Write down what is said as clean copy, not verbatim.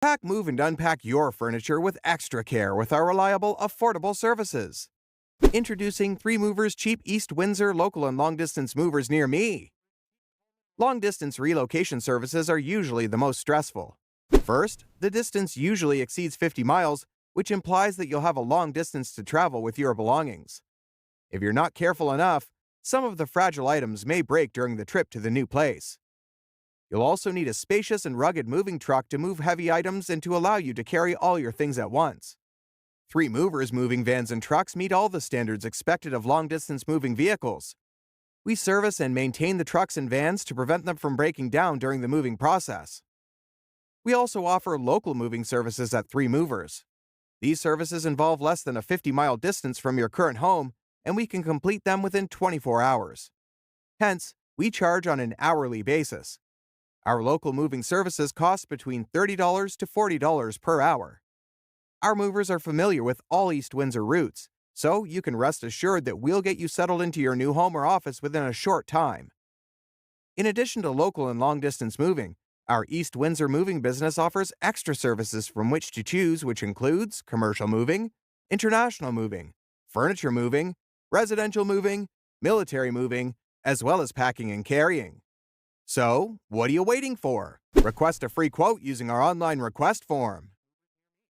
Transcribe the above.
Pack, move, and unpack your furniture with extra care with our reliable, affordable services. Introducing 3 Movers Cheap East Windsor local and long-distance movers near me. Long-distance relocation services are usually the most stressful. First, the distance usually exceeds 50 miles, which implies that you'll have a long distance to travel with your belongings. If you're not careful enough, some of the fragile items may break during the trip to the new place. You'll also need a spacious and rugged moving truck to move heavy items and to allow you to carry all your things at once. 3 Movers moving vans and trucks meet all the standards expected of long-distance moving vehicles. We service and maintain the trucks and vans to prevent them from breaking down during the moving process. We also offer local moving services at 3 Movers. These services involve less than a 50-mile distance from your current home, and we can complete them within 24 hours. Hence, we charge on an hourly basis. Our local moving services cost between $30 to $40 per hour. Our movers are familiar with all East Windsor routes, so you can rest assured that we'll get you settled into your new home or office within a short time. In addition to local and long-distance moving, our East Windsor moving business offers extra services from which to choose, which includes commercial moving, international moving, furniture moving, residential moving, military moving, as well as packing and carrying. So, what are you waiting for? Request a free quote using our online request form.